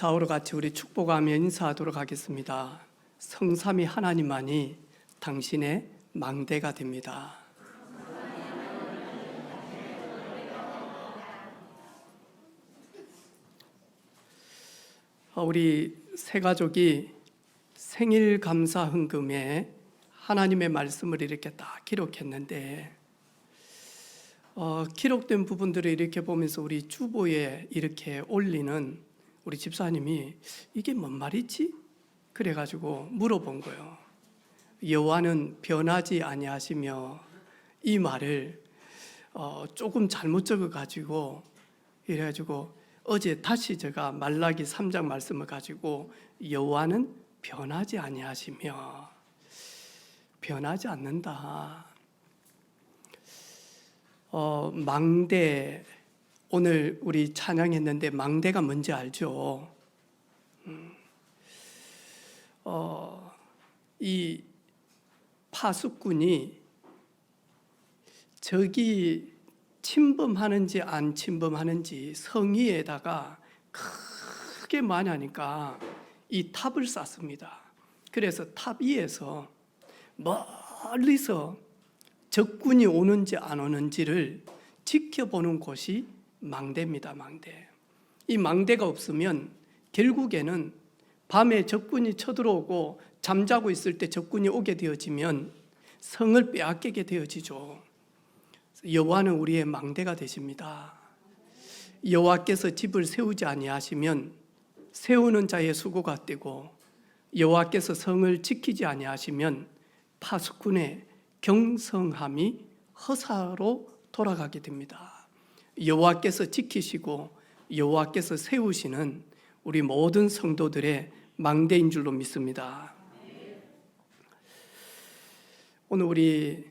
좌우로 같이 우리 축복하며 인사하도록 하겠습니다. 성삼위 하나님만이 당신의 망대가 됩니다. 우리 세 가족이 생일 감사 헌금에 하나님의 말씀을 이렇게 딱 기록했는데 기록된 부분들을 이렇게 보면서 우리 주보에 이렇게 올리는 우리 집사님이 이게 뭔 말이지? 그래가지고 물어본 거예요. 여호와는 변하지 아니하시며, 이 말을 조금 잘못 적어가지고 이래가지고 어제 다시 제가 말라기 3장 말씀을 가지고 여호와는 변하지 아니하시며, 변하지 않는다. 망대, 오늘 우리 찬양했는데 망대가 뭔지 알죠? 이 파수꾼이 적이 침범하는지 안 침범하는지 성위에다가 크게 많이 하니까 이 탑을 쌓습니다. 그래서 탑 위에서 멀리서 적군이 오는지 안 오는지를 지켜보는 곳이 망대입니다. 망대. 이 망대가 없으면 결국에는 밤에 적군이 쳐들어오고 잠자고 있을 때 적군이 오게 되어지면 성을 빼앗기게 되어지죠. 여호와는 우리의 망대가 되십니다. 여호와께서 집을 세우지 아니하시면 세우는 자의 수고가 떼고, 여호와께서 성을 지키지 아니하시면 파수꾼의 경성함이 허사로 돌아가게 됩니다. 여호와께서 지키시고 여호와께서 세우시는 우리 모든 성도들의 망대인 줄로 믿습니다. 오늘 우리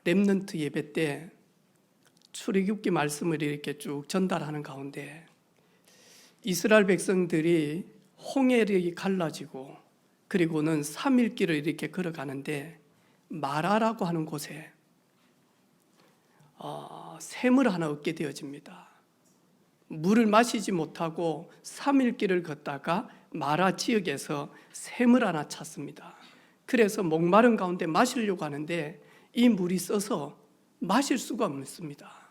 렘넌트 예배 때 출애굽기 말씀을 이렇게 쭉 전달하는 가운데 이스라엘 백성들이 홍해를 갈라지고 그리고는 3일 길을 이렇게 걸어가는데 마라라고 하는 곳에 샘을 하나 얻게 되어집니다. 물을 마시지 못하고 3일 길을 걷다가 마라 지역에서 샘을 하나 찾습니다. 그래서 목마른 가운데 마시려고 하는데 이 물이 써서 마실 수가 없습니다.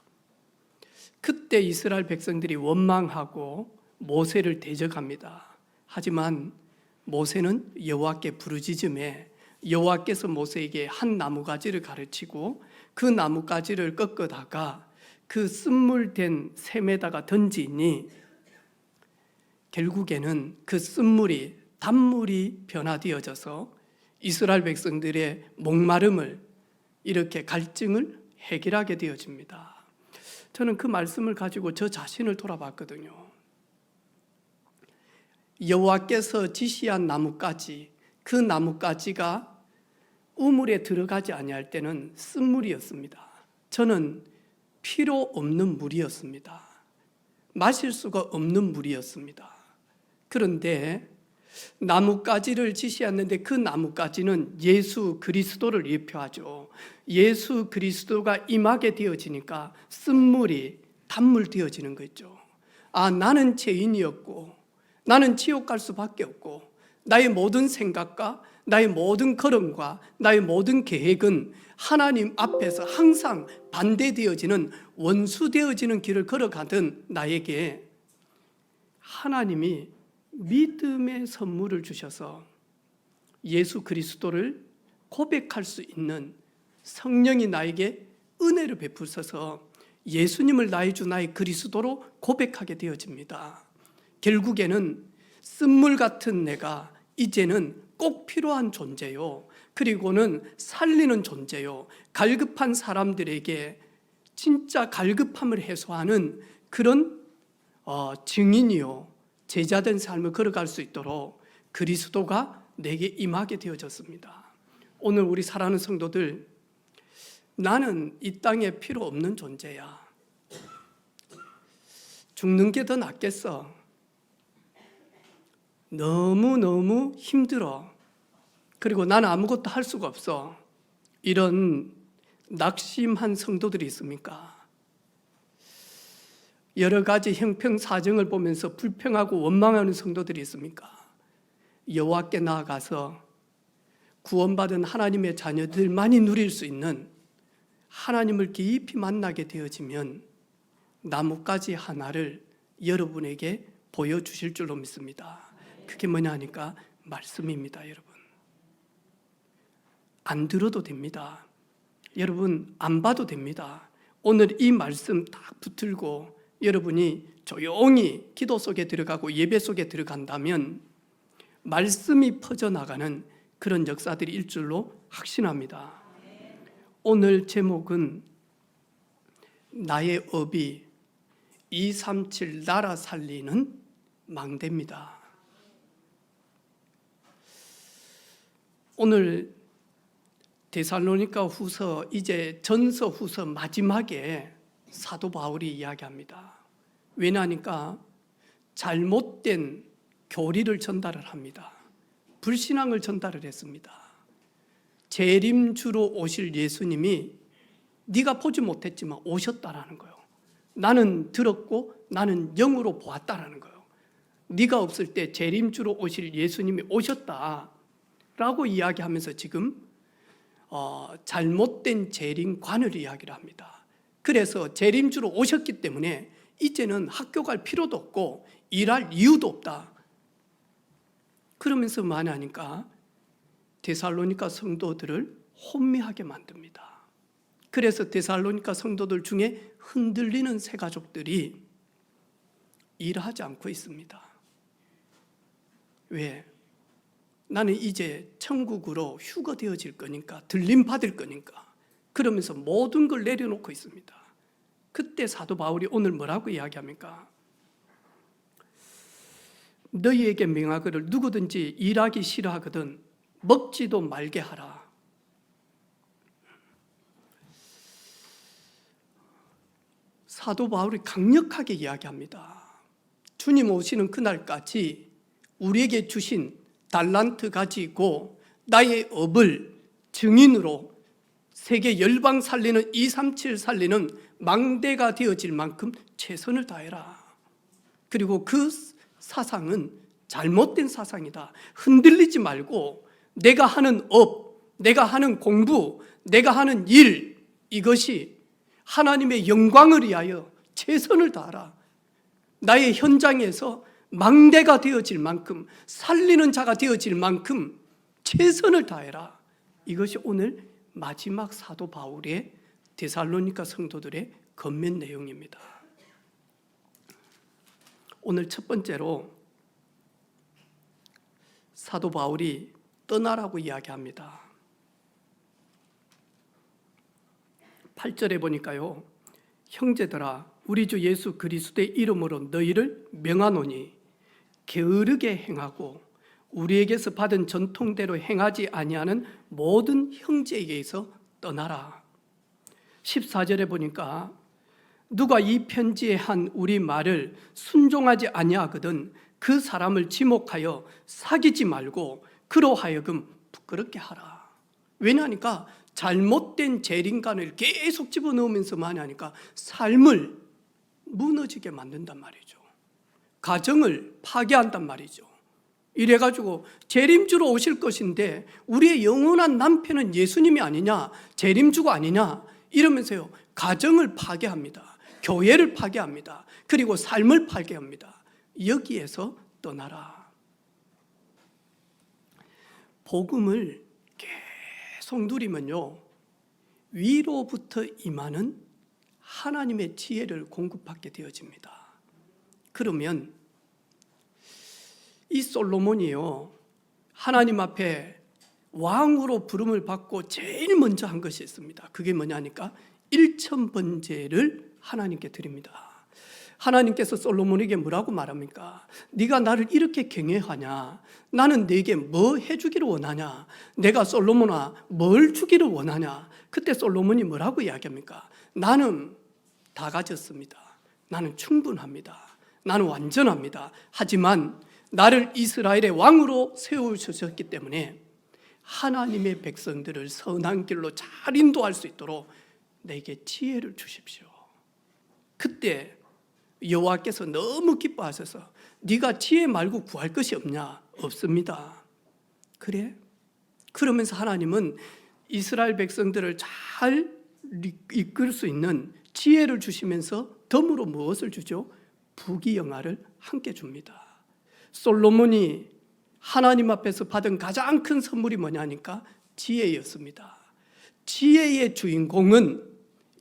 그때 이스라엘 백성들이 원망하고 모세를 대적합니다. 하지만 모세는 여호와께 부르짖음에 여호와께서 모세에게 한 나무가지를 가르치고 그 나무가지를 꺾어다가 그 쓴물된 샘에다가 던지니 결국에는 그 쓴물이 단물이 변화되어져서 이스라엘 백성들의 목마름을, 이렇게 갈증을 해결하게 되어집니다. 저는 그 말씀을 가지고 저 자신을 돌아봤거든요. 여호와께서 지시한 나뭇가지, 그 나뭇가지가 우물에 들어가지 아니할 때는 쓴물이었습니다. 저는 필요 없는 물이었습니다. 마실 수가 없는 물이었습니다. 그런데 나뭇가지를 지시했는데 그 나뭇가지는 예수 그리스도를 예표하죠. 예수 그리스도가 임하게 되어지니까 쓴물이 단물 되어지는 거죠. 나는 죄인이었고 나는 지옥 갈 수밖에 없고 나의 모든 생각과 나의 모든 걸음과 나의 모든 계획은 하나님 앞에서 항상 반대되어지는, 원수되어지는 길을 걸어가던 나에게 하나님이 믿음의 선물을 주셔서 예수 그리스도를 고백할 수 있는 성령이 나에게 은혜를 베푸셔서 예수님을 나의 주 나의 그리스도로 고백하게 되어집니다. 결국에는 쓴물 같은 내가 이제는 꼭 필요한 존재요, 그리고는 살리는 존재요, 갈급한 사람들에게 진짜 갈급함을 해소하는 그런 증인이요, 제자된 삶을 걸어갈 수 있도록 그리스도가 내게 임하게 되어졌습니다. 오늘 우리 사랑하는 성도들, 나는 이 땅에 필요 없는 존재야. 죽는 게 더 낫겠어. 너무너무 힘들어. 그리고 나는 아무것도 할 수가 없어. 이런 낙심한 성도들이 있습니까? 여러 가지 형평사정을 보면서 불평하고 원망하는 성도들이 있습니까? 여호와께 나아가서 구원받은 하나님의 자녀들만이 누릴 수 있는 하나님을 깊이 만나게 되어지면 나뭇가지 하나를 여러분에게 보여주실 줄로 믿습니다. 그게 뭐냐 하니까 말씀입니다. 여러분, 안 들어도 됩니다. 여러분, 안 봐도 됩니다. 오늘 이 말씀 딱 붙들고 여러분이 조용히 기도 속에 들어가고 예배 속에 들어간다면 말씀이 퍼져나가는 그런 역사들이 일 줄로 확신합니다. 오늘 제목은 나의 업이 237 나라 살리는 망대입니다. 오늘 데살로니가 후서, 이제 전서 후서 마지막에 사도 바울이 이야기합니다. 왜냐하니까 잘못된 교리를 전달을 합니다. 불신앙을 전달을 했습니다. 재림주로 오실 예수님이 네가 보지 못했지만 오셨다라는 거예요. 나는 들었고 나는 영으로 보았다라는 거예요. 네가 없을 때 재림주로 오실 예수님이 오셨다라고 이야기하면서 지금 잘못된 재림관을 이야기를 합니다. 그래서 재림주로 오셨기 때문에 이제는 학교 갈 필요도 없고 일할 이유도 없다. 그러면서 말하니까 데살로니가 성도들을 혼미하게 만듭니다. 그래서 데살로니가 성도들 중에 흔들리는 새 가족들이 일하지 않고 있습니다. 왜? 나는 이제 천국으로 휴거되어질 거니까, 들림 받을 거니까, 그러면서 모든 걸 내려놓고 있습니다. 그때 사도 바울이 오늘 뭐라고 이야기합니까? 너희에게 명하기를 누구든지 일하기 싫어하거든 먹지도 말게 하라. 사도 바울이 강력하게 이야기합니다. 주님 오시는 그날까지 우리에게 주신 달란트 가지고 나의 업을 증인으로 세계 열방 살리는 237 살리는 망대가 되어질 만큼 최선을 다해라. 그리고 그 사상은 잘못된 사상이다. 흔들리지 말고 내가 하는 업, 내가 하는 공부, 내가 하는 일, 이것이 하나님의 영광을 위하여 최선을 다하라. 나의 현장에서 망대가 되어질 만큼, 살리는 자가 되어질 만큼 최선을 다해라. 이것이 오늘 마지막 사도 바울의 데살로니가 성도들의 권면 내용입니다. 오늘 첫 번째로 사도 바울이 떠나라고 이야기합니다. 8절에 보니까요, 형제들아 우리 주 예수 그리스도의 이름으로 너희를 명하노니 게으르게 행하고 우리에게서 받은 전통대로 행하지 아니하는 모든 형제에게서 떠나라. 14절에 보니까 누가 이 편지에 한 우리 말을 순종하지 아니하거든 그 사람을 지목하여 사귀지 말고 그로 하여금 부끄럽게 하라. 왜냐하니까 잘못된 재림관을 계속 집어넣으면서만 하니까 삶을 무너지게 만든단 말이죠. 가정을 파괴한단 말이죠. 이래가지고 재림주로 오실 것인데 우리의 영원한 남편은 예수님이 아니냐, 재림주가 아니냐 이러면서요, 가정을 파괴합니다. 교회를 파괴합니다. 그리고 삶을 파괴합니다. 여기에서 떠나라. 복음을 계속 누리면요, 위로부터 임하는 하나님의 지혜를 공급받게 되어집니다. 그러면 이 솔로몬이요, 하나님 앞에 왕으로 부름을 받고 제일 먼저 한 것이 있습니다. 그게 뭐냐니까 1000번제를 하나님께 드립니다. 하나님께서 솔로몬에게 뭐라고 말합니까? 네가 나를 이렇게 경외하냐? 나는 네게 뭐 해주기를 원하냐? 내가 솔로몬아 뭘 주기를 원하냐? 그때 솔로몬이 뭐라고 이야기합니까? 나는 다 가졌습니다. 나는 충분합니다. 나는 완전합니다. 하지만 나를 이스라엘의 왕으로 세우셨기 때문에 하나님의 백성들을 선한 길로 잘 인도할 수 있도록 내게 지혜를 주십시오. 그때 여호와께서 너무 기뻐하셔서 네가 지혜 말고 구할 것이 없냐? 없습니다. 그래? 그러면서 하나님은 이스라엘 백성들을 잘 이끌 수 있는 지혜를 주시면서 덤으로 무엇을 주죠? 부귀영화를 함께 줍니다. 솔로몬이 하나님 앞에서 받은 가장 큰 선물이 뭐냐니까 지혜였습니다. 지혜의 주인공은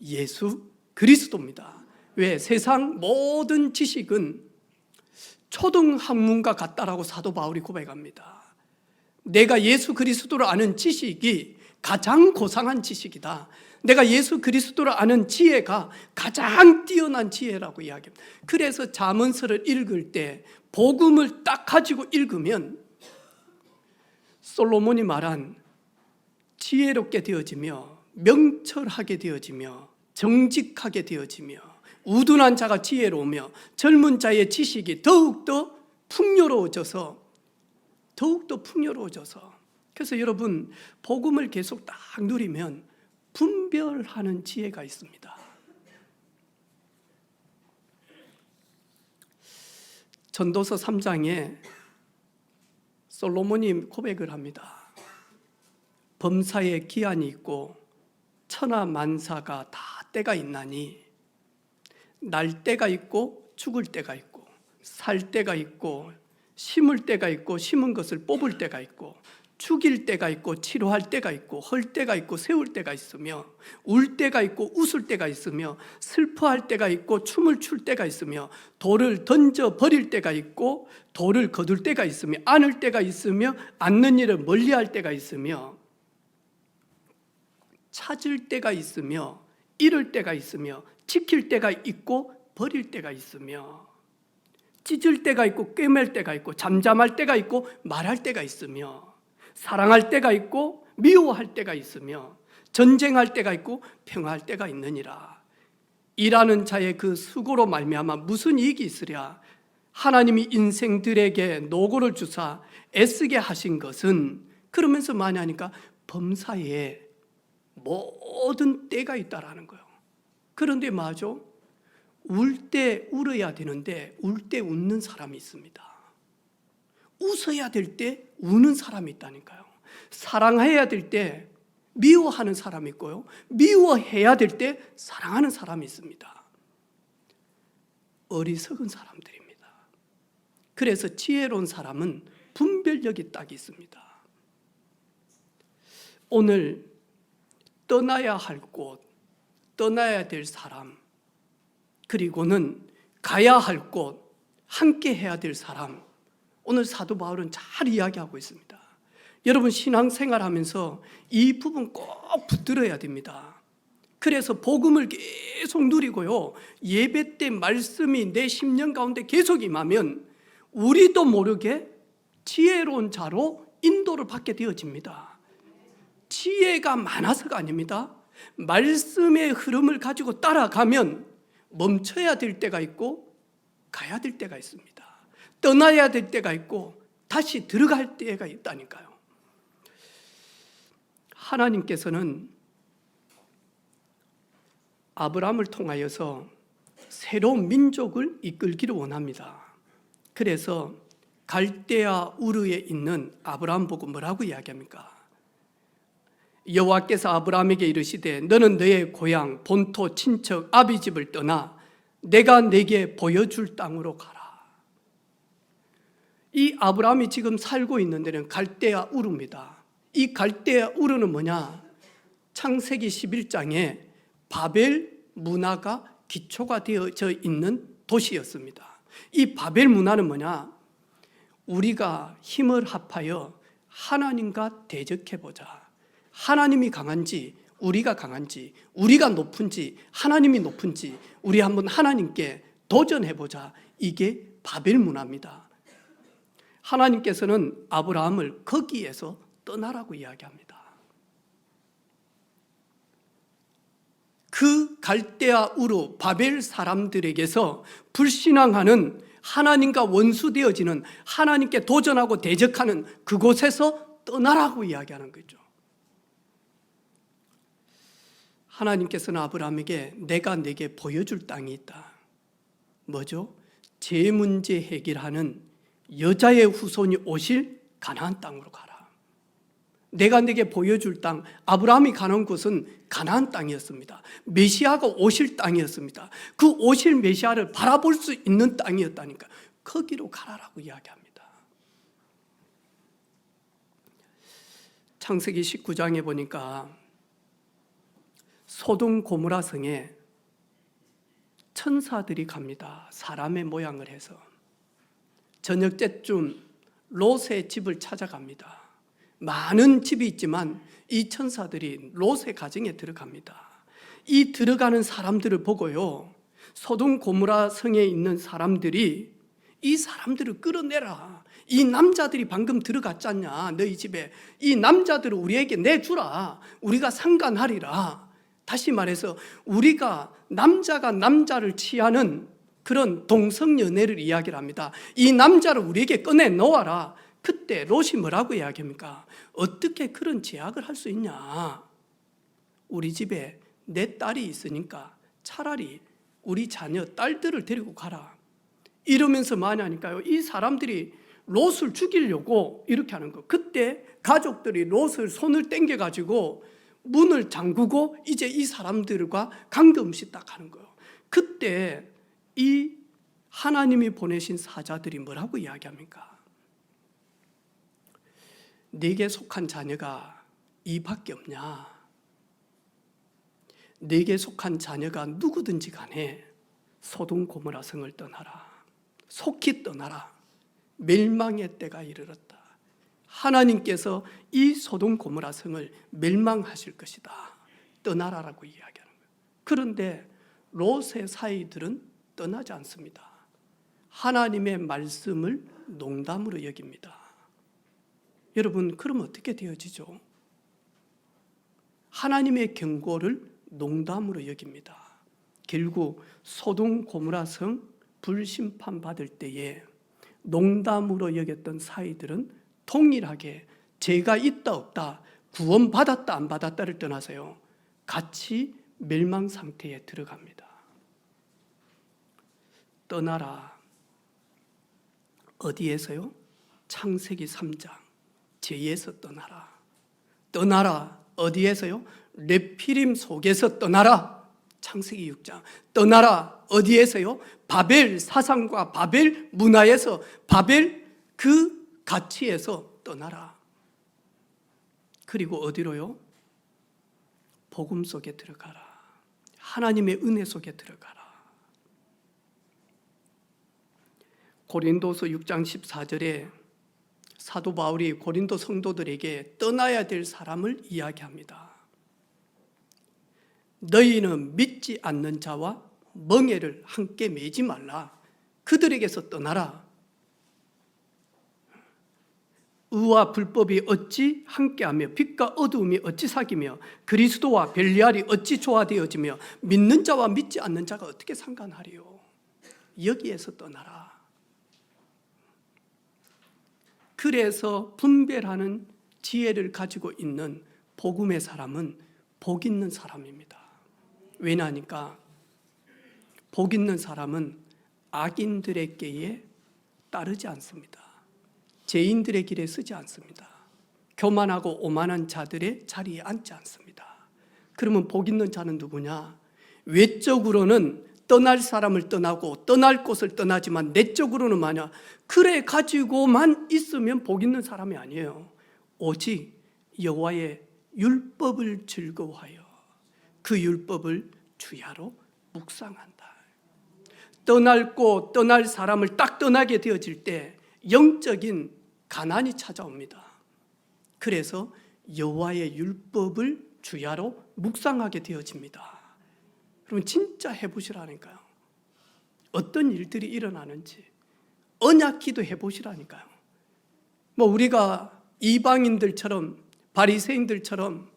예수 그리스도입니다. 왜? 세상 모든 지식은 초등학문과 같다라고 사도 바울이 고백합니다. 내가 예수 그리스도를 아는 지식이 가장 고상한 지식이다. 내가 예수 솔로몬을 아는 지혜가 가장 뛰어난 지혜라고 이야기합니다. 그래서 잠언서를 읽을 때 복음을 딱 가지고 읽으면 솔로몬이 말한 지혜롭게 되어지며 명철하게 되어지며 정직하게 되어지며 우둔한 자가 지혜로우며 젊은 자의 지식이 더욱더 풍요로워져서 그래서 여러분 복음을 계속 딱 누리면 분별하는 지혜가 있습니다. 전도서 3장에 솔로몬이 고백을 합니다. 범사에 기한이 있고 천하 만사가 다 때가 있나니 날 때가 있고 죽을 때가 있고 살 때가 있고 심을 때가 있고 심은 것을 뽑을 때가 있고 죽일 때가 있고 치료할 때가 있고 헐 때가 있고 세울 때가 있으며 울 때가 있고 웃을 때가 있으며 슬퍼할 때가 있고 춤을 출 때가 있으며 돌을 던져 버릴 때가 있고 돌을 거둘 때가 있으며 안을 때가 있으며 않는 일을 멀리할 때가 있으며 찾을 때가 있으며 잃을 때가 있으며 지킬 때가 있고 버릴 때가 있으며 찢을 때가 있고 꿰맬 때가 있고 잠잠할 때가 있고 말할 때가 있으며 사랑할 때가 있고 미워할 때가 있으며 전쟁할 때가 있고 평화할 때가 있느니라. 일하는 자의 그 수고로 말미암아 무슨 이익이 있으랴. 하나님이 인생들에게 노고를 주사 애쓰게 하신 것은 그러면서 많이 하니까 범사에 모든 때가 있다라는 거예요. 그런데 맞아? 울 때 울어야 되는데 울 때 웃는 사람이 있습니다. 웃어야 될 때 우는 사람이 있다니까요. 사랑해야 될 때 미워하는 사람이 있고요. 미워해야 될 때 사랑하는 사람이 있습니다. 어리석은 사람들입니다. 그래서 지혜로운 사람은 분별력이 딱 있습니다. 오늘 떠나야 할 곳, 떠나야 될 사람, 그리고는 가야 할 곳, 함께 해야 될 사람, 오늘 사도 바울은 잘 이야기하고 있습니다. 여러분 신앙생활하면서 이 부분 꼭 붙들어야 됩니다. 그래서 복음을 계속 누리고요, 예배 때 말씀이 내 심령 가운데 계속 임하면 우리도 모르게 지혜로운 자로 인도를 받게 되어집니다. 지혜가 많아서가 아닙니다. 말씀의 흐름을 가지고 따라가면 멈춰야 될 때가 있고 가야 될 때가 있습니다. 떠나야 될 때가 있고 다시 들어갈 때가 있다니까요. 하나님께서는 아브라함을 통하여서 새로운 민족을 이끌기를 원합니다. 그래서 갈대아 우르에 있는 아브라함 보고 뭐라고 이야기합니까? 여호와께서 아브라함에게 이르시되 너는 너의 고향 본토 친척 아비 집을 떠나 내가 내게 보여줄 땅으로 가라. 이 아브라함이 지금 살고 있는 데는 갈대아 우르입니다. 이 갈대아 우르는 뭐냐? 창세기 11장에 바벨 문화가 기초가 되어져 있는 도시였습니다. 이 바벨 문화는 뭐냐? 우리가 힘을 합하여 하나님과 대적해보자. 하나님이 강한지 우리가 강한지, 우리가 높은지 하나님이 높은지 우리 한번 하나님께 도전해보자. 이게 바벨 문화입니다. 하나님께서는 아브라함을 거기에서 떠나라고 이야기합니다. 그 갈대아 우르 바벨 사람들에게서 불신앙하는 하나님과 원수되어지는 하나님께 도전하고 대적하는 그곳에서 떠나라고 이야기하는 거죠. 하나님께서는 아브라함에게 내가 내게 보여줄 땅이 있다. 뭐죠? 제 문제 해결하는 여자의 후손이 오실 가나안 땅으로 가라. 내가 네게 보여줄 땅, 아브라함이 가는 곳은 가나안 땅이었습니다. 메시아가 오실 땅이었습니다. 그 오실 메시아를 바라볼 수 있는 땅이었다니까. 거기로 가라라고 이야기합니다. 창세기 19장에 보니까 소돔 고모라 성에 천사들이 갑니다. 사람의 모양을 해서. 저녁 때쯤 롯의 집을 찾아갑니다. 많은 집이 있지만 이 천사들이 롯의 가정에 들어갑니다. 이 들어가는 사람들을 보고요, 소돔 고모라 성에 있는 사람들이 이 사람들을 끌어내라. 이 남자들이 방금 들어갔잖냐, 너희 집에. 이 남자들을 우리에게 내주라. 우리가 상관하리라. 다시 말해서 우리가 남자가 남자를 취하는 그런 동성연애를 이야기를 합니다. 이 남자를 우리에게 꺼내 놓아라. 그때 롯이 뭐라고 이야기합니까? 어떻게 그런 제약을 할 수 있냐? 우리 집에 내 딸이 있으니까 차라리 우리 자녀 딸들을 데리고 가라. 이러면서 뭐하냐니까요, 이 사람들이 롯을 죽이려고 이렇게 하는 거. 그때 가족들이 롯을 손을 땡겨가지고 문을 잠그고 이제 이 사람들과 관계없이 딱 하는 거예요. 그때 이 하나님이 보내신 사자들이 뭐라고 이야기합니까? 네게 속한 자녀가 이밖에 없냐? 네게 속한 자녀가 누구든지 간에 소돔 고모라 성을 떠나라. 속히 떠나라. 멸망의 때가 이르렀다. 하나님께서 이 소돔 고모라 성을 멸망하실 것이다. 떠나라라고 이야기하는 거예요. 그런데 롯의 사이들은 떠나지 않습니다. 하나님의 말씀을 농담으로 여깁니다. 여러분, 그럼 어떻게 되어지죠? 하나님의 경고를 농담으로 여깁니다. 결국 소돔 고모라 성 불심판 받을 때에 농담으로 여겼던 사이들은 동일하게 죄가 있다 없다, 구원 받았다 안 받았다를 떠나서요, 같이 멸망 상태에 들어갑니다. 떠나라. 어디에서요? 창세기 3장 죄에서 떠나라. 떠나라. 어디에서요? nephilim 속에서 떠나라. 창세기 6장. 떠나라. 어디에서요? 바벨 사상과 바벨 문화에서, 바벨 그 가치에서 떠나라. 그리고 어디로요? 복음 속에 들어가라. 하나님의 은혜 속에 들어가라. 고린도서 6장 14절에 사도 바울이 고린도 성도들에게 떠나야 될 사람을 이야기합니다. 너희는 믿지 않는 자와 멍에를 함께 매지 말라. 그들에게서 떠나라. 의와 불법이 어찌 함께하며 빛과 어두움이 어찌 사귀며 그리스도와 벨리알이 어찌 조화되어지며 믿는 자와 믿지 않는 자가 어떻게 상관하리요? 여기에서 떠나라. 그래서 분별하는 지혜를 가지고 있는 복음의 사람은 복 있는 사람입니다. 왜냐하니까 복 있는 사람은 악인들의 꾀에 따르지 않습니다. 죄인들의 길에 서지 않습니다. 교만하고 오만한 자들의 자리에 앉지 않습니다. 그러면 복 있는 자는 누구냐? 외적으로는 떠날 사람을 떠나고 떠날 곳을 떠나지만 내적으로는 뭐냐? 그래 가지고만 있으면 복 있는 사람이 아니에요. 오직 여호와의 율법을 즐거워하여 그 율법을 주야로 묵상한다. 떠날 곳, 떠날 사람을 딱 떠나게 되어질 때 영적인 가난이 찾아옵니다. 그래서 여호와의 율법을 주야로 묵상하게 되어집니다. 그러면 진짜 해보시라니까요. 어떤 일들이 일어나는지 언약기도 해보시라니까요. 뭐 우리가 이방인들처럼 바리새인들처럼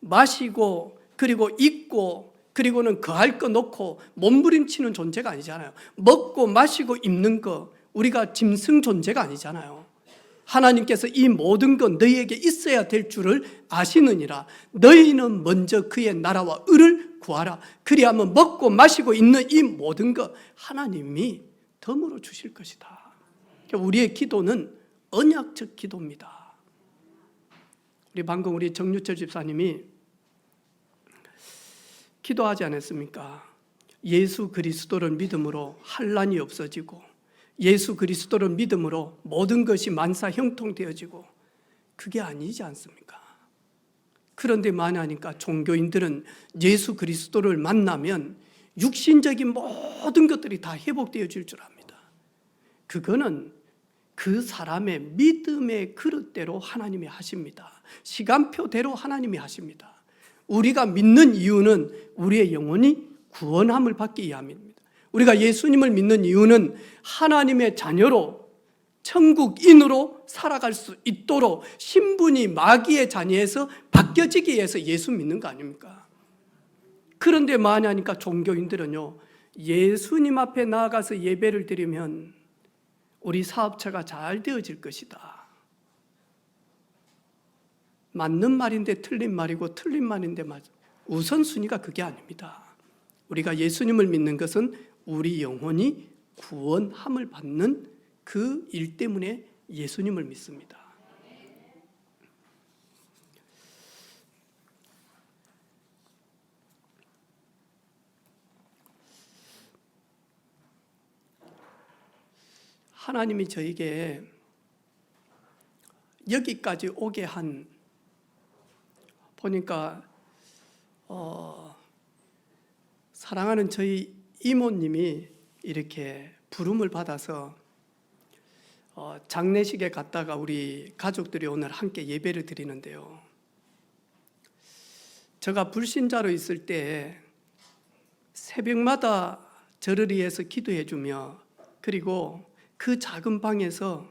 마시고 그리고 입고 그리고는 거할 거 놓고 몸부림치는 존재가 아니잖아요. 먹고 마시고 입는 거 우리가 짐승 존재가 아니잖아요. 하나님께서 이 모든 건 너희에게 있어야 될 줄을 아시느니라. 너희는 먼저 그의 나라와 의를 구하라. 그리하면 먹고 마시고 있는 이 모든 것 하나님이 덤으로 주실 것이다. 우리의 기도는 언약적 기도입니다. 방금 우리 정유철 집사님이 기도하지 않았습니까? 예수 그리스도를 믿음으로 환난이 없어지고 예수 그리스도를 믿음으로 모든 것이 만사 형통되어지고, 그게 아니지 않습니까? 그런데 만약하니까 종교인들은 예수 그리스도를 만나면 육신적인 모든 것들이 다 회복되어질 줄 압니다. 그거는 그 사람의 믿음의 그릇대로 하나님이 하십니다. 시간표대로 하나님이 하십니다. 우리가 믿는 이유는 우리의 영혼이 구원함을 받기 위함입니다. 우리가 예수님을 믿는 이유는 하나님의 자녀로 천국인으로 살아갈 수 있도록 신분이 마귀의 자녀에서 바뀌어지기 위해서 예수 믿는 거 아닙니까? 그런데 만약하니까 종교인들은요, 예수님 앞에 나아가서 예배를 드리면 우리 사업체가 잘 되어질 것이다. 맞는 말인데 틀린 말이고 틀린 말인데 맞아. 우선순위가 그게 아닙니다. 우리가 예수님을 믿는 것은 우리 영혼이 구원함을 받는 그 일 때문에 예수님을 믿습니다. 하나님이 저에게 여기까지 오게 한, 보니까 사랑하는 저희 이모님이 이렇게 부름을 받아서 장례식에 갔다가 우리 가족들이 오늘 함께 예배를 드리는데요, 제가 불신자로 있을 때 새벽마다 저를 위해서 기도해 주며, 그리고 그 작은 방에서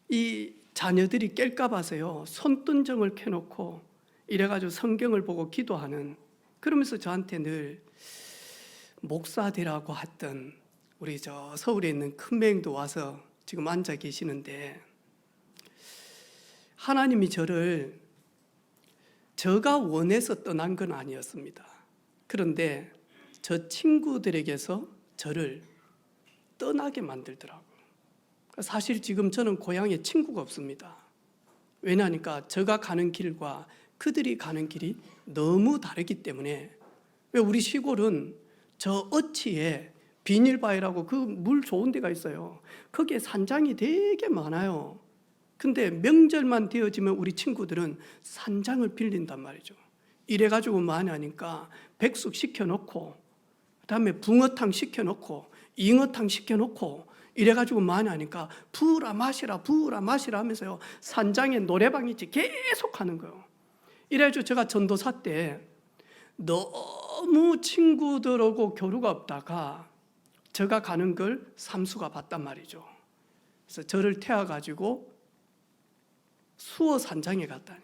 이 자녀들이 깰까 봐서요, 손등정을 켜놓고 이래가지고 성경을 보고 기도하는, 그러면서 저한테 늘 목사 되라고 했던 우리 저 서울에 있는 큰맹도 와서 지금 앉아 계시는데, 하나님이 저를 제가 원해서 떠난 건 아니었습니다. 그런데 저 친구들에게서 저를 떠나게 만들더라고요. 사실 지금 저는 고향에 친구가 없습니다. 왜냐하니까 제가 가는 길과 그들이 가는 길이 너무 다르기 때문에. 왜 우리 시골은 저 어치에 비닐바위라고 그 물 좋은 데가 있어요. 거기에 산장이 되게 많아요. 근데 명절만 되어지면 우리 친구들은 산장을 빌린단 말이죠. 이래가지고 많이 하니까 백숙 시켜놓고, 그다음에 붕어탕 시켜놓고, 잉어탕 시켜놓고, 이래가지고 많이 하니까 부으라 마시라 부으라 마시라 하면서요, 산장에 노래방 있지 계속 하는 거예요. 이래가지고 제가 전도사 때 너무 친구들하고 교류가 없다가 제가 가는 걸 삼수가 봤단 말이죠. 그래서 저를 태워가지고 수어 산장에 갔다니.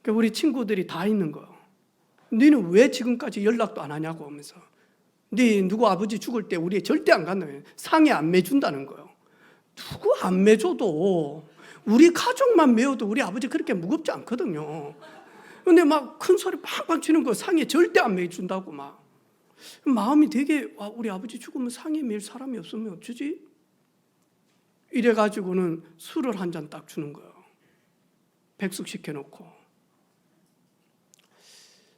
그러니까 우리 친구들이 다 있는 거예요. 너는 왜 지금까지 연락도 안 하냐고 하면서, 네 누구 아버지 죽을 때 우리 절대 안 간다고 해요. 상에 안 매준다는 거예요. 누구 안 매줘도 우리 가족만 매어도 우리 아버지 그렇게 무겁지 않거든요. 근데 막 큰 소리 팡팡 치는 거, 상에 절대 안 매준다고 막. 마음이 되게, 우리 아버지 죽으면 상에 매일 사람이 없으면 어쩌지? 이래가지고는 술을 한 잔 딱 주는 거예요. 백숙 시켜놓고.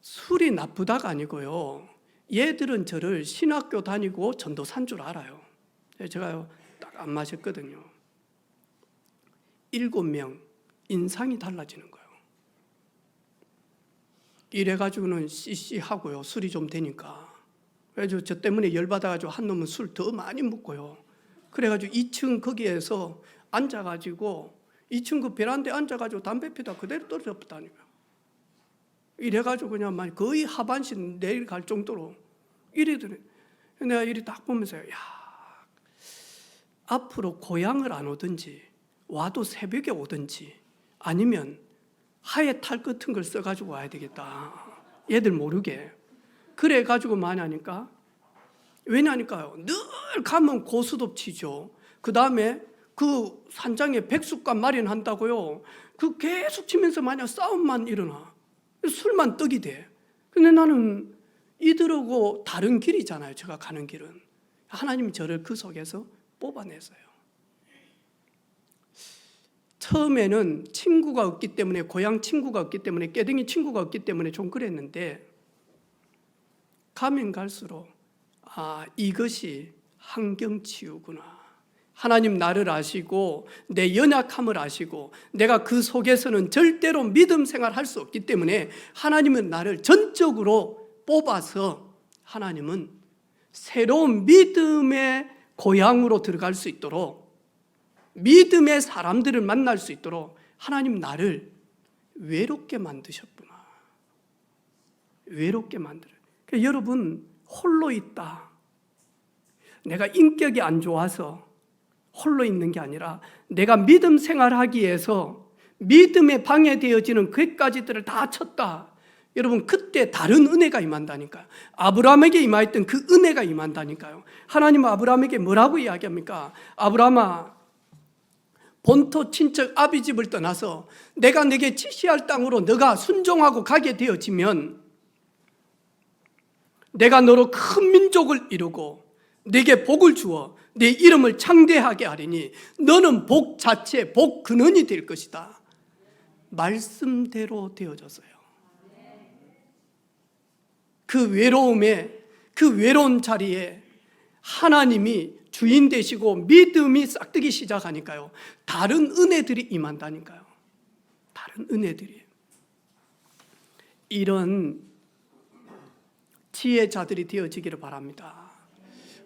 술이 나쁘다가 아니고요, 얘들은 저를 신학교 다니고 전도사인 줄 알아요. 제가 딱 안 마셨거든요. 7명 인상이 달라지는 거예요. 이래가지고는 씨씨하고요, 술이 좀 되니까. 그래서 저 때문에 열받아가지고 한 놈은 술 더 많이 먹고요. 그래가지고 2층 거기에서 앉아가지고 2층 그 베란다에 앉아가지고 담배 피다 그대로 떨어졌다니까요. 이래가지고 그냥 거의 하반신 내려갈 정도로 이래더니, 내가 이리 딱 보면서, 야, 앞으로 고향을 안 오든지 와도 새벽에 오든지 아니면 하에 탈 같은 걸 써가지고 와야 되겠다. 얘들 모르게. 그래가지고 많이 하니까, 왜냐니까요, 늘 가면 고스톱 치죠. 그 다음에 그 산장에 백숙관 마련한다고요. 그 계속 치면서 만약 싸움만 일어나. 술만 떡이 돼. 근데 나는 이들하고 다른 길이잖아요. 제가 가는 길은. 하나님이 저를 그 속에서 뽑아냈어요. 처음에는 친구가 없기 때문에, 고향 친구가 없기 때문에, 깨댕이 친구가 없기 때문에 좀 그랬는데, 가면 갈수록 이것이 환경치유구나. 하나님 나를 아시고 내 연약함을 아시고 내가 그 속에서는 절대로 믿음 생활할 수 없기 때문에 하나님은 나를 전적으로 뽑아서 하나님은 새로운 믿음의 고향으로 들어갈 수 있도록, 믿음의 사람들을 만날 수 있도록 하나님 나를 외롭게 만드셨구나. 외롭게 만들어요. 그러니까 여러분 홀로 있다. 내가 인격이 안 좋아서 홀로 있는 게 아니라 내가 믿음 생활하기 위해서 믿음에 방해되어지는 그까지들을 다 쳤다. 여러분 그때 다른 은혜가 임한다니까요. 아브라함에게 임하였던 그 은혜가 임한다니까요. 하나님은 아브라함에게 뭐라고 이야기합니까? 아브라함아, 본토 친척 아비 집을 떠나서 내가 네게 지시할 땅으로 너가 순종하고 가게 되어지면 내가 너로 큰 민족을 이루고 네게 복을 주어 네 이름을 창대하게 하리니 너는 복 자체, 복 근원이 될 것이다. 말씀대로 되어졌어요. 그 외로움에, 그 외로운 자리에 하나님이 주인 되시고 믿음이 싹트기 시작하니까요, 다른 은혜들이 임한다니까요. 다른 은혜들이. 이런 지혜자들이 되어지기를 바랍니다.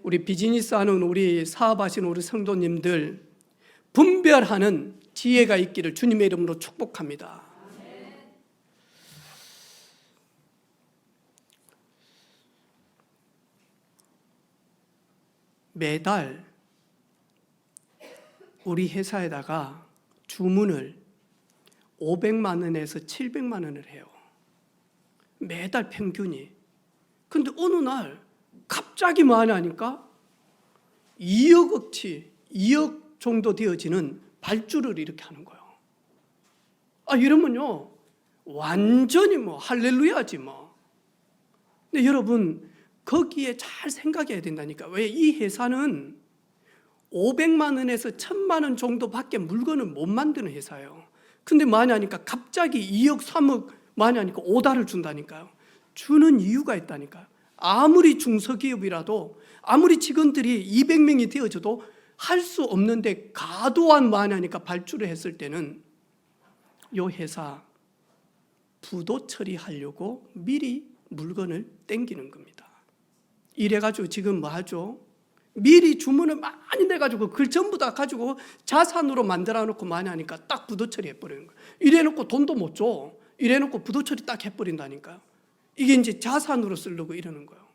우리 비즈니스하는, 우리 사업하시는 우리 성도님들 분별하는 지혜가 있기를 주님의 이름으로 축복합니다. 매달 우리 회사에다가 주문을 500만 원에서 700만 원을 해요. 매달 평균이. 근데 어느 날 갑자기 많이 하니까 2억어치, 2억 정도 되어지는 발주를 이렇게 하는 거예요. 이러면요 완전히 할렐루야지 뭐. 근데 여러분 거기에 잘 생각해야 된다니까. 왜? 이 회사는 500만 원에서 1000만 원 정도밖에 물건을 못 만드는 회사예요. 근데 많이 하니까 갑자기 2억, 3억 많이 하니까 오다를 준다니까요. 주는 이유가 있다니까요. 아무리 중소기업이라도, 아무리 직원들이 200명이 되어져도 할 수 없는데 과도한 많이 하니까 발주를 했을 때는 이 회사 부도 처리하려고 미리 물건을 땡기는 겁니다. 이래가지고 지금 뭐 하죠? 미리 주문을 많이 내가지고 그걸 전부 다 가지고 자산으로 만들어 놓고 많이 하니까 딱 부도 처리해버리는 거예요. 이래놓고 돈도 못 줘. 이래놓고 부도 처리 딱 해버린다니까요. 이게 이제 자산으로 쓰려고 이러는 거예요.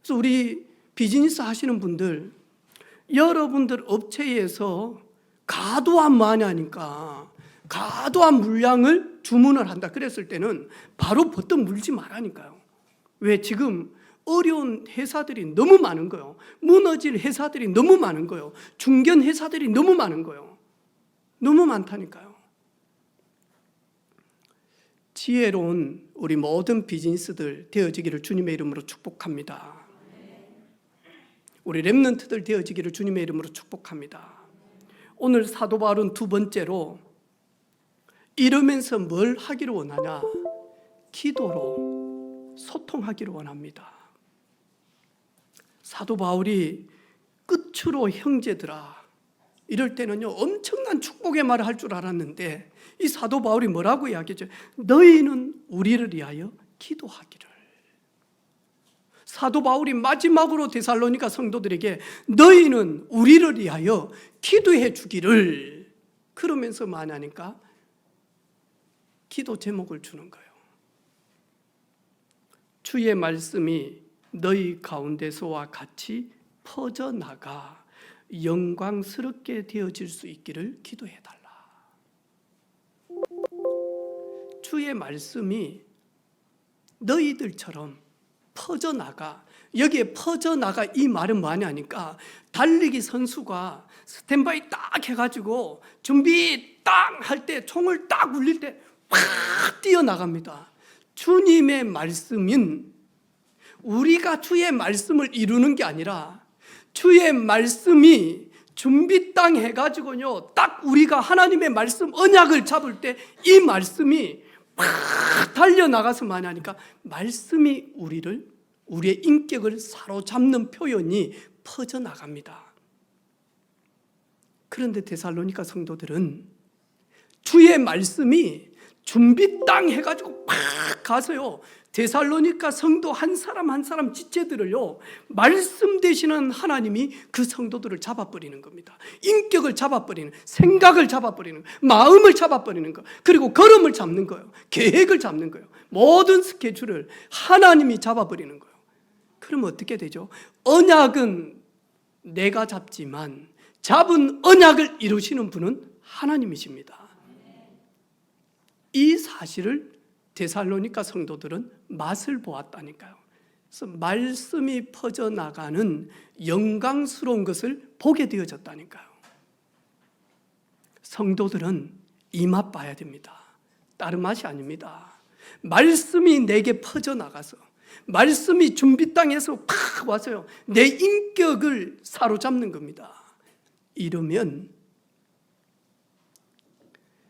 그래서 우리 비즈니스 하시는 분들, 여러분들 업체에서 과도한 많이 하니까 과도한 물량을 주문을 한다 그랬을 때는 바로 버튼 물지 말라니까요. 왜? 지금 어려운 회사들이 너무 많은 거예요. 무너질 회사들이 너무 많은 거예요. 중견 회사들이 너무 많은 거예요. 너무 많다니까요. 지혜로운 우리 모든 비즈니스들 되어지기를 주님의 이름으로 축복합니다. 우리 렘넌트들 되어지기를 주님의 이름으로 축복합니다. 오늘 사도 바울은 두 번째로 이러면서 뭘 하기를 원하냐? 기도로 소통하기를 원합니다. 사도 바울이 끝으로 형제들아, 이럴 때는요 엄청난 축복의 말을 할 줄 알았는데 이 사도 바울이 뭐라고 이야기했죠? 너희는 우리를 위하여 기도하기를. 사도 바울이 마지막으로 데살로니가 성도들에게 너희는 우리를 위하여 기도해 주기를, 그러면서 말하니까 기도 제목을 주는 거예요. 주의 말씀이 너희 가운데서와 같이 퍼져나가 영광스럽게 되어질 수 있기를 기도해달라. 주의 말씀이 너희들처럼 퍼져나가. 여기에 퍼져나가 이 말은 뭐냐 하니까 달리기 선수가 스탠바이 딱 해가지고 준비 딱 할 때 총을 딱 울릴 때 확 뛰어나갑니다. 주님의 말씀인 우리가 주의 말씀을 이루는 게 아니라 주의 말씀이 준비 땅 해가지고요, 딱 우리가 하나님의 말씀 언약을 잡을 때 이 말씀이 막 달려나가서 많이 하니까 말씀이 우리의 인격을 사로잡는 표현이 퍼져나갑니다. 그런데 데살로니가 성도들은 주의 말씀이 준비 땅 해가지고 팍 가서요, 데살로니가 성도 한 사람 한 사람 지체들을요, 말씀 되시는 하나님이 그 성도들을 잡아버리는 겁니다. 인격을 잡아버리는, 생각을 잡아버리는, 마음을 잡아버리는 거, 그리고 걸음을 잡는 거예요. 계획을 잡는 거예요. 모든 스케줄을 하나님이 잡아버리는 거예요. 그러면 어떻게 되죠? 언약은 내가 잡지만 잡은 언약을 이루시는 분은 하나님이십니다. 이 사실을 데살로니가 성도들은 맛을 보았다니까요. 그래서 말씀이 퍼져나가는 영광스러운 것을 보게 되어졌다니까요. 성도들은 이 맛 봐야 됩니다. 다른 맛이 아닙니다. 말씀이 내게 퍼져나가서, 말씀이 준비 땅에서 팍 와서요, 내 인격을 사로잡는 겁니다. 이러면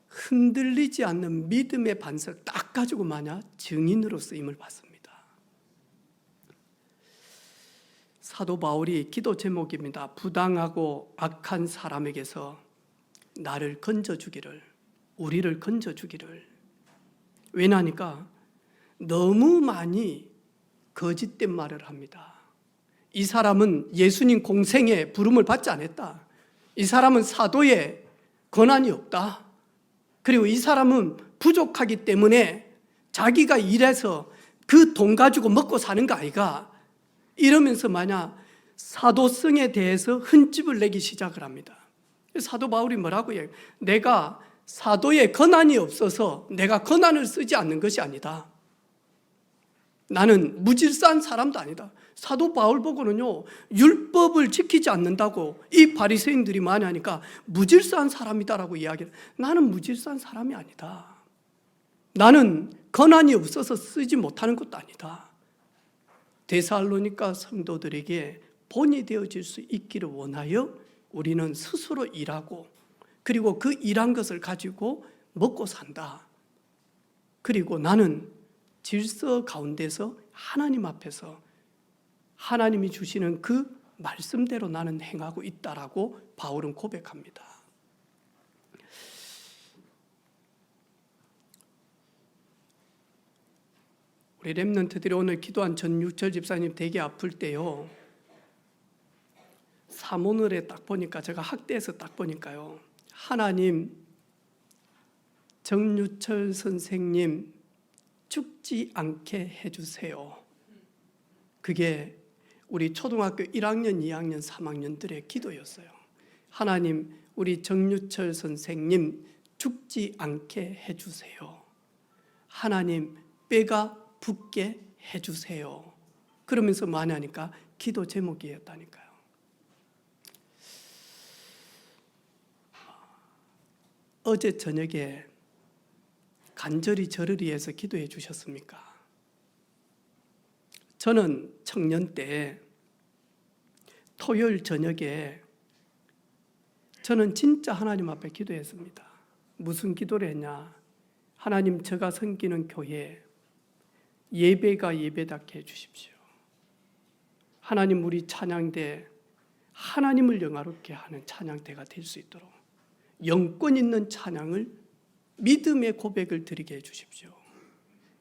흔들리지 않는 믿음의 반석 딱 가지고 마냥 증인으로 쓰임을 받습니다. 사도 바울이 기도 제목입니다. 부당하고 악한 사람에게서 나를 건져주기를, 우리를 건져주기를. 왜냐니까 너무 많이 거짓된 말을 합니다. 이 사람은 예수님 공생에 부름을 받지 않았다. 이 사람은 사도의 권한이 없다. 그리고 이 사람은 부족하기 때문에 자기가 일해서 그 돈 가지고 먹고 사는 거 아이가, 이러면서 만약 사도성에 대해서 흠집을 내기 시작을 합니다. 사도 바울이 뭐라고 해요? 내가 사도의 권한이 없어서 내가 권한을 쓰지 않는 것이 아니다. 나는 무질서한 사람도 아니다. 사도 바울 보고는요, 율법을 지키지 않는다고 이 바리새인들이 많이 하니까 무질서한 사람이다라고 이야기를. 나는 무질서한 사람이 아니다. 나는 권한이 없어서 쓰지 못하는 것도 아니다. 데살로니가 성도들에게 본이 되어질 수 있기를 원하여 우리는 스스로 일하고, 그리고 그 일한 것을 가지고 먹고 산다. 그리고 나는 질서 가운데서 하나님 앞에서 하나님이 주시는 그 말씀대로 나는 행하고 있다라고 바울은 고백합니다. 우리 렘넌트들이 오늘 기도한 전유철 집사님 되게 아플 때요, 사모늘에 딱 보니까, 제가 학대에서 딱 보니까요, 하나님 정유철 선생님 죽지 않게 해주세요. 그게 우리 초등학교 1학년, 2학년, 3학년들의 기도였어요. 하나님, 우리 정유철 선생님 죽지 않게 해주세요. 하나님, 뼈가 붙게 해주세요. 그러면서 많이 하니까 기도 제목이었다니까요. 어제 저녁에 간절히 저를 위해서 기도해 주셨습니까? 저는 청년 때 토요일 저녁에 저는 진짜 하나님 앞에 기도했습니다. 무슨 기도를 했냐? 하나님, 제가 섬기는 교회 예배가 예배답게 해주십시오. 하나님, 우리 찬양대 하나님을 영화롭게 하는 찬양대가 될 수 있도록 영권 있는 찬양을, 믿음의 고백을 드리게 해주십시오.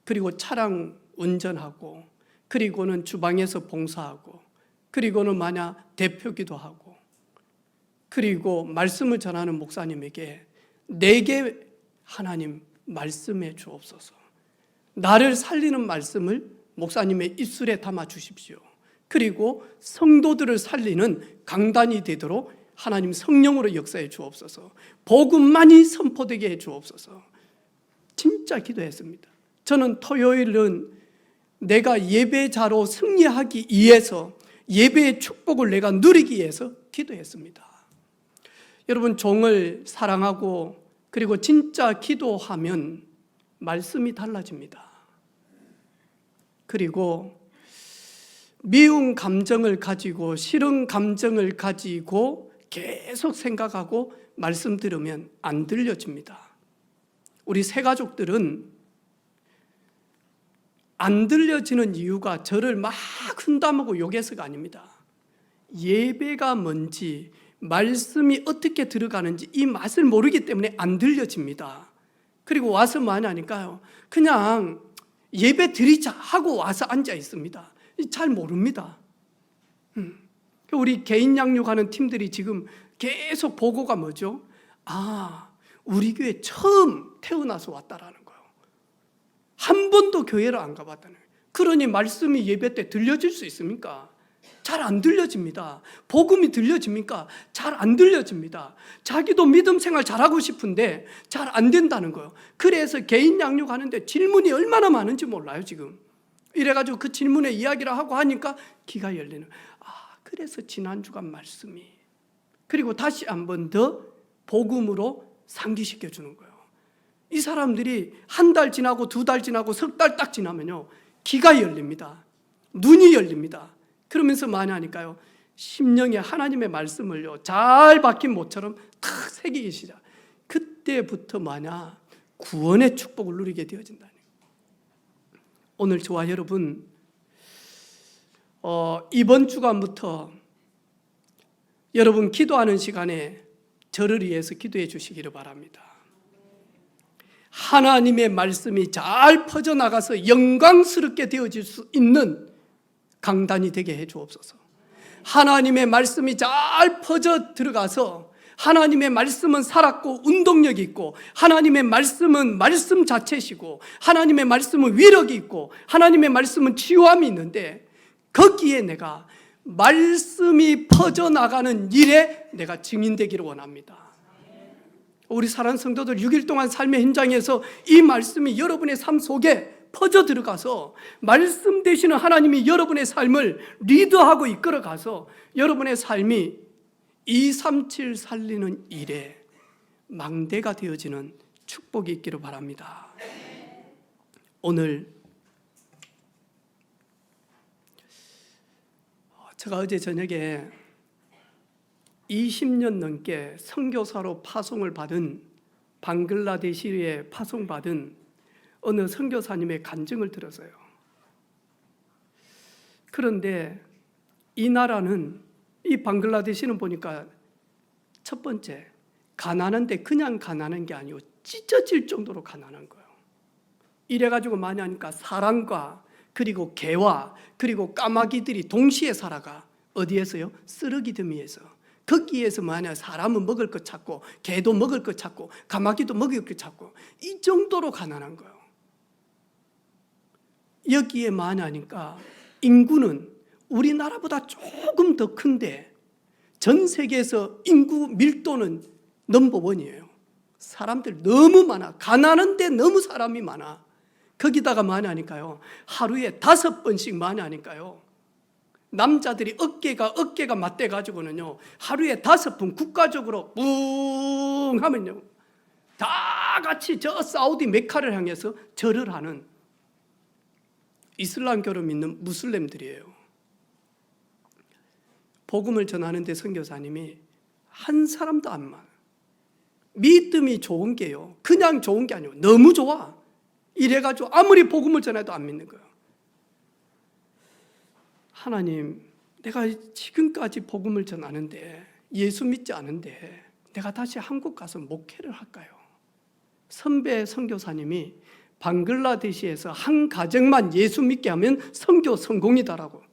그리고 차량 운전하고, 그리고는 주방에서 봉사하고, 그리고는 만약 대표기도 하고, 그리고 말씀을 전하는 목사님에게 내게 하나님 말씀해 주옵소서. 나를 살리는 말씀을 목사님의 입술에 담아 주십시오. 그리고 성도들을 살리는 강단이 되도록 하나님 성령으로 역사해 주옵소서. 복음만이 선포되게 해 주옵소서. 진짜 기도했습니다. 저는 토요일은 내가 예배자로 승리하기 위해서, 예배의 축복을 내가 누리기 위해서 기도했습니다. 여러분, 종을 사랑하고 그리고 진짜 기도하면 말씀이 달라집니다. 그리고 미운 감정을 가지고 싫은 감정을 가지고 계속 생각하고 말씀 들으면 안 들려집니다. 우리 새가족들은 안 들려지는 이유가 저를 막 hun담하고 욕해서가 아닙니다. 예배가 뭔지, 말씀이 어떻게 들어가는지 이 맛을 모르기 때문에 안 들려집니다. 그리고 와서 뭐 하냐니까요, 그냥 예배 드리자 하고 와서 앉아 있습니다. 잘 모릅니다. 우리 개인 양육하는 팀들이 지금 계속 보고가 뭐죠? 우리 교회 처음 태어나서 왔다라는 거예요. 한 번도 교회를 안 가봤다는 거예요. 그러니 말씀이 예배 때 들려질 수 있습니까? 잘 안 들려집니다. 복음이 들려집니까? 잘 안 들려집니다. 자기도 믿음 생활 잘하고 싶은데 잘 안 된다는 거예요. 그래서 개인 양육하는데 질문이 얼마나 많은지 몰라요 지금. 이래가지고 그 질문에 이야기를 하고 하니까 귀가 열리는, 그래서 지난주간 말씀이, 그리고 다시 한 번 더 복음으로 상기시켜 주는 거예요. 이 사람들이 한 달 지나고 두 달 지나고 석 달 딱 지나면요, 귀가 열립니다. 눈이 열립니다. 그러면서 많이 하니까요, 심령에 하나님의 말씀을요 잘 박힌 못처럼 탁 새기기 시작. 그때부터 마냐 구원의 축복을 누리게 되어진다니. 오늘 저와 여러분 이번 주간부터 여러분 기도하는 시간에 저를 위해서 기도해 주시기를 바랍니다. 하나님의 말씀이 잘 퍼져나가서 영광스럽게 되어질 수 있는 강단이 되게 해 주옵소서. 하나님의 말씀이 잘 퍼져 들어가서 하나님의 말씀은 살았고 운동력이 있고, 하나님의 말씀은 말씀 자체시고, 하나님의 말씀은 위력이 있고, 하나님의 말씀은 치유함이 있는데, 거기에 내가 말씀이 퍼져나가는 일에 내가 증인되기를 원합니다. 우리 사랑하는 성도들 6일 동안 삶의 현장에서 이 말씀이 여러분의 삶 속에 퍼져 들어가서 말씀 되시는 하나님이 여러분의 삶을 리드하고 이끌어가서 여러분의 삶이 237 살리는 일에 망대가 되어지는 축복이 있기를 바랍니다. 오늘 제가 어제 저녁에 20년 넘게 선교사로 파송을 받은, 방글라데시에 파송받은 어느 선교사님의 간증을 들었어요. 그런데 이 나라는, 이 방글라데시는 보니까 첫 번째, 가난한데 그냥 가난한 게 아니고 찢어질 정도로 가난한 거예요. 이래가지고 많이 하니까 사람과 그리고 개와 그리고 까마귀들이 동시에 살아가. 어디에서요? 쓰레기 더미에서. 거기에서 만약 사람은 먹을 것 찾고, 개도 먹을 것 찾고, 까마귀도 먹을 것 찾고, 이 정도로 가난한 거예요. 여기에 많으니까 인구는 우리나라보다 조금 더 큰데 전 세계에서 인구 밀도는 넘버원이에요. 사람들 너무 많아. 가난한데 너무 사람이 많아. 거기다가 많으니까요, 하루에 5번씩 많으니까요, 남자들이 어깨가 맞대가지고는요, 하루에 5번 국가적으로 뿡 하면요, 다 같이 저 사우디 메카를 향해서 절을 하는 이슬람교를 믿는 무슬림들이에요. 복음을 전하는데 선교사님이 한 사람도 안 많아. 믿음이 좋은 게요, 그냥 좋은 게 아니고 너무 좋아. 이래가지고 아무리 복음을 전해도 안 믿는 거예요. 하나님, 내가 지금까지 복음을 전하는데 예수 믿지 않은데 내가 다시 한국 가서 목회를 할까요? 선배 선교사님이 방글라데시에서 한 가정만 예수 믿게 하면 선교 성공이다라고.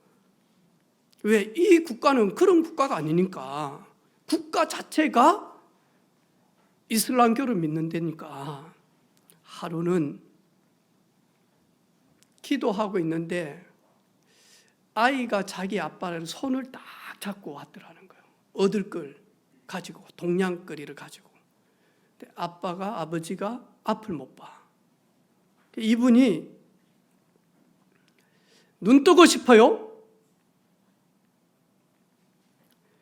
왜? 이 국가는 그런 국가가 아니니까. 국가 자체가 이슬람교를 믿는 데니까. 하루는 기도하고 있는데 아이가 자기 아빠를 손을 딱 잡고 왔더라는 거예요. 얻을 걸 가지고, 동냥거리를 가지고. 근데 아버지가 앞을 못 봐. 이분이 눈 뜨고 싶어요?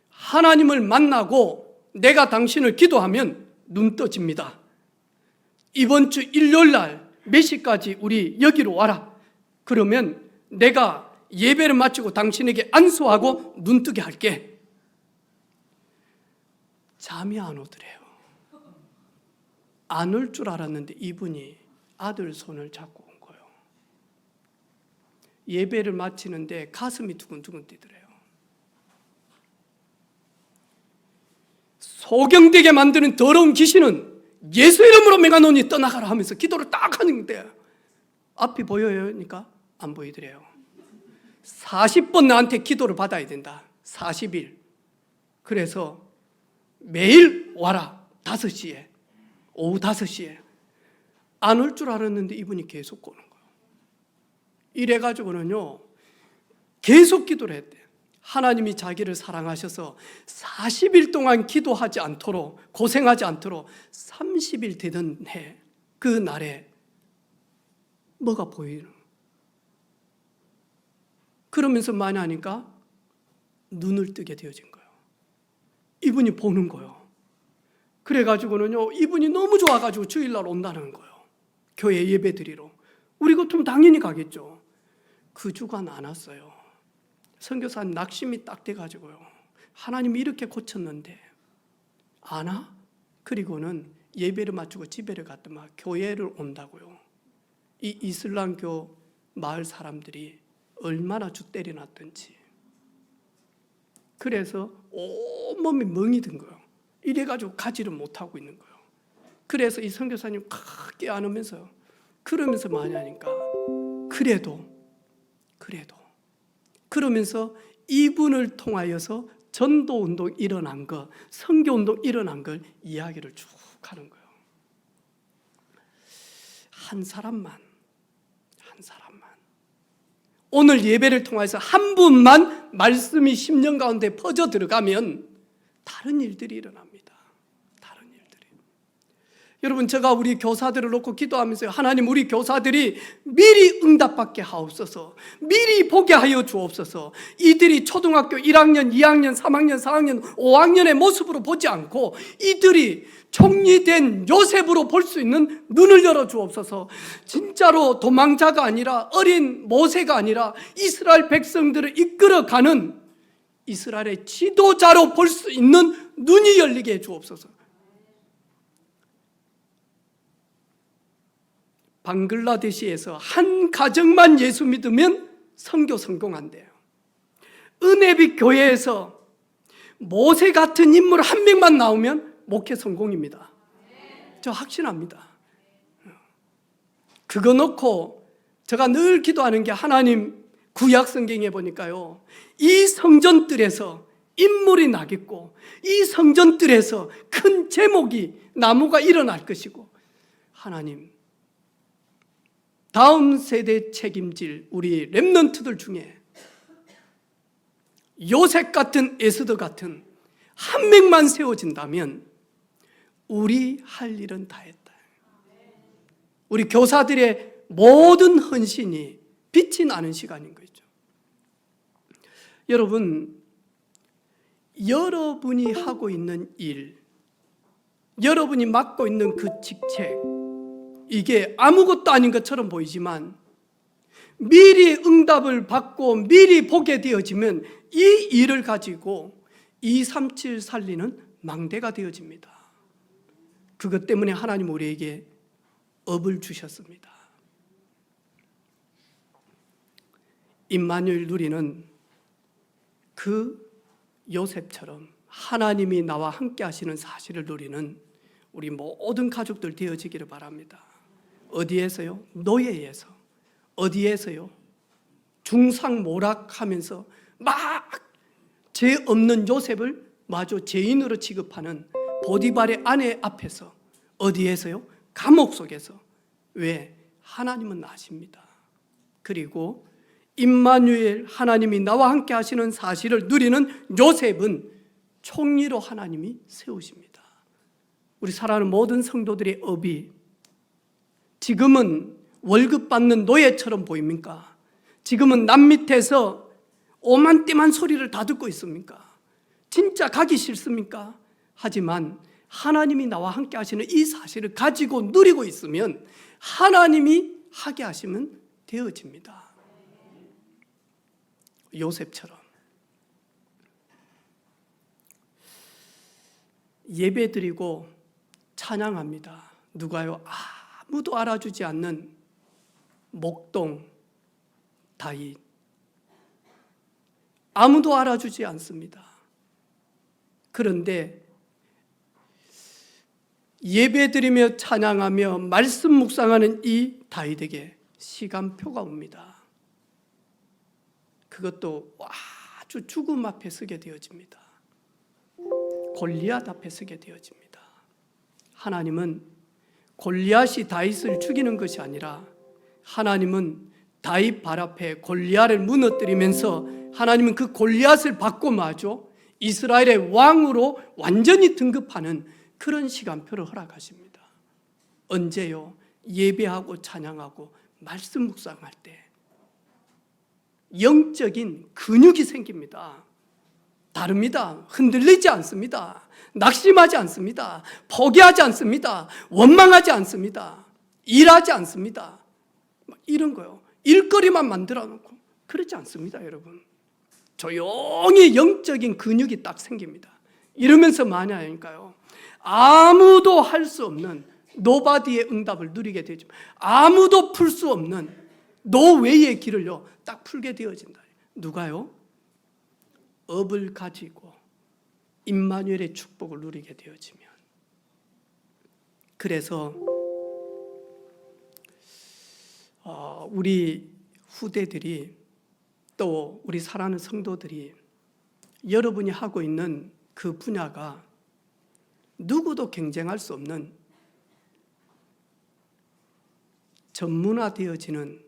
하나님을 만나고 내가 당신을 기도하면 눈 떠집니다. 이번 주 일요일 날 몇 시까지 우리 여기로 와라. 그러면 내가 예배를 마치고 당신에게 안수하고 눈뜨게 할게. 잠이 안 오더래요. 안 올 줄 알았는데 이분이 아들 손을 잡고 온 거예요. 예배를 마치는데 가슴이 두근두근 뛰더래요. 소경되게 만드는 더러운 귀신은 예수 이름으로 맹하노니 떠나가라 하면서 기도를 딱 하는데 앞이 보여요? 그러니까 안 보이더래요. 40번 나한테 기도를 받아야 된다. 40일. 그래서 매일 와라. 5시에. 오후 5시에. 안 올 줄 알았는데 이분이 계속 오는 거예요. 이래가지고는요, 계속 기도를 했대요. 하나님이 자기를 사랑하셔서 40일 동안 기도하지 않도록, 고생하지 않도록 30일 되던 해, 그 날에 뭐가 보이는 거예요. 그러면서 많이 하니까 눈을 뜨게 되어진 거예요. 이분이 보는 거예요. 그래가지고는요, 이분이 너무 좋아가지고 주일날 온다는 거예요. 교회 예배 드리러. 우리 같으면 당연히 가겠죠. 그 주간 안 왔어요. 선교사님 낙심이 딱 돼가지고요. 하나님이 이렇게 고쳤는데 안 와? 그리고는 예배를 마치고 집에를 갔더만 교회를 온다고요. 이 이슬람교 마을 사람들이 얼마나 주 때려놨던지. 그래서 온몸이 멍이 든 거예요. 이래가지고 가지를 못하고 있는 거예요. 그래서 이 선교사님 크게 안으면서 그러면서 많이 하니까 그래도 그러면서 이분을 통하여서 전도운동 일어난 거, 선교운동 일어난 걸 이야기를 쭉 하는 거예요. 한 사람만 오늘 예배를 통해서 한 분만 말씀이 심령 가운데 퍼져 들어가면 다른 일들이 일어납니다. 다른 일들이. 여러분, 제가 우리 교사들을 놓고 기도하면서 하나님, 우리 교사들이 미리 응답받게 하옵소서, 미리 보게 하여 주옵소서. 이들이 초등학교 1학년, 2학년, 3학년, 4학년, 5학년의 모습으로 보지 않고 이들이 총리된 요셉으로 볼 수 있는 눈을 열어 주옵소서. 진짜로 도망자가 아니라, 어린 모세가 아니라 이스라엘 백성들을 이끌어가는 이스라엘의 지도자로 볼 수 있는 눈이 열리게 해 주옵소서. 방글라데시에서 한 가정만 예수 믿으면 선교 성공한대요. 은혜빛 교회에서 모세 같은 인물 한 명만 나오면 목회 성공입니다. 저 확신합니다. 그거 놓고 제가 늘 기도하는 게, 하나님, 구약 성경에 보니까요, 이 성전들에서 인물이 나겠고 이 성전들에서 큰 제목이, 나무가 일어날 것이고, 하나님, 다음 세대 책임질 우리 렘넌트들 중에 요셉 같은, 에스더 같은 한 명만 세워진다면 우리 할 일은 다 했다. 우리 교사들의 모든 헌신이 빛이 나는 시간인 거죠. 여러분, 여러분이 하고 있는 일, 여러분이 맡고 있는 그 직책, 이게 아무것도 아닌 것처럼 보이지만 미리 응답을 받고 미리 보게 되어지면 이 일을 가지고 237 살리는 망대가 되어집니다. 그것 때문에 하나님 우리에게 업을 주셨습니다. 임마누엘 누리는 그 요셉처럼 하나님이 나와 함께 하시는 사실을 누리는 우리 모든 가족들 되어지기를 바랍니다. 어디에서요? 노예에서. 어디에서요? 중상모락하면서 막 죄 없는 요셉을 마저 죄인으로 취급하는 보디발의 아내 앞에서. 어디에서요? 감옥 속에서. 왜? 하나님은 아십니다. 그리고 임마누엘, 하나님이 나와 함께 하시는 사실을 누리는 요셉은 총리로 하나님이 세우십니다. 우리 사랑하는 모든 성도들의 업이 지금은 월급 받는 노예처럼 보입니까? 지금은 남 밑에서 오만때만 소리를 다 듣고 있습니까? 진짜 가기 싫습니까? 하지만 하나님이 나와 함께 하시는 이 사실을 가지고 누리고 있으면 하나님이 하게 하시면 되어집니다. 요셉처럼 예배드리고 찬양합니다. 누가요? 아무도 알아주지 않는 목동 다윗. 아무도 알아주지 않습니다. 그런데 예배드리며 찬양하며 말씀 묵상하는 이 다윗에게 시간표가 옵니다. 그것도 아주 죽음 앞에 서게 되어집니다. 골리앗 앞에 서게 되어집니다. 하나님은 골리앗이 다윗을 죽이는 것이 아니라 하나님은 다윗 발 앞에 골리앗을 무너뜨리면서 하나님은 그 골리앗을 받고 마죠. 이스라엘의 왕으로 완전히 등급하는 그런 시간표를 허락하십니다. 언제요? 예배하고 찬양하고 말씀 묵상할 때 영적인 근육이 생깁니다. 다릅니다. 흔들리지 않습니다. 낙심하지 않습니다. 포기하지 않습니다. 원망하지 않습니다. 일하지 않습니다. 이런 거요. 일거리만 만들어 놓고 그렇지 않습니다, 여러분. 조용히 영적인 근육이 딱 생깁니다. 이러면서 뭐냐 하니까요, 아무도 할 수 없는 노바디의 응답을 누리게 되죠. 아무도 풀 수 없는 노웨이의 길을요 딱 풀게 되어진다. 누가요? 업을 가지고 임마누엘의 축복을 누리게 되어지면. 그래서 우리 후대들이 또 우리 사랑하는 성도들이 여러분이 하고 있는 그 분야가 누구도 경쟁할 수 없는 전문화되어지는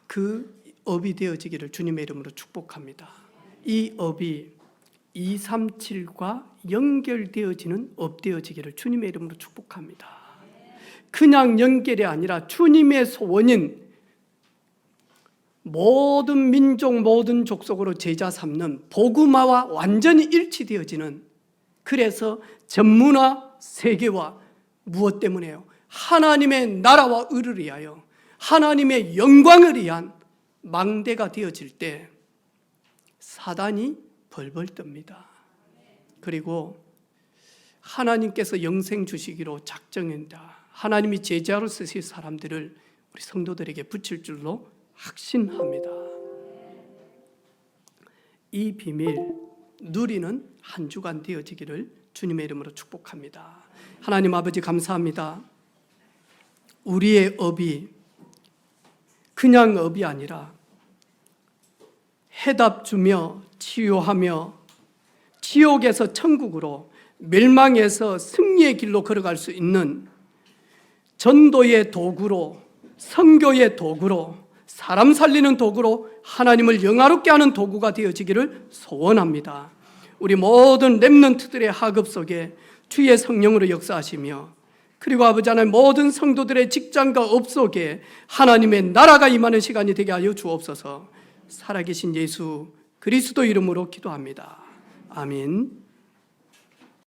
그 업이 되어지기를 주님의 이름으로 축복합니다. 이 업이 237과 연결되어지는 업 되어지기를 주님의 이름으로 축복합니다. 그냥 연결이 아니라 주님의 소원인 모든 민족 모든 족속으로 제자 삼는 복음화와 완전히 일치되어지는, 그래서 전문화 세계화 무엇 때문에요? 하나님의 나라와 의를 위하여 하나님의 영광을 위한 망대가 되어질 때 사단이 벌벌 뜹니다. 그리고 하나님께서 영생 주시기로 작정한다. 하나님이 제자로 쓰실 사람들을 우리 성도들에게 붙일 줄로 확신합니다. 이 비밀 누리는 한 주간 되어지기를 주님의 이름으로 축복합니다. 하나님 아버지 감사합니다. 우리의 업이 그냥 업이 아니라 해답 주며 치유하며 지옥에서 천국으로, 멸망에서 승리의 길로 걸어갈 수 있는 전도의 도구로, 선교의 도구로, 사람 살리는 도구로 하나님을 영화롭게 하는 도구가 되어지기를 소원합니다. 우리 모든 렘넌트들의 학업 속에 주의 성령으로 역사하시며, 그리고 아버지 하나님 모든 성도들의 직장과 업 속에 하나님의 나라가 임하는 시간이 되게 하여 주옵소서. 살아계신 예수 그리스도 이름으로 기도합니다. 아멘.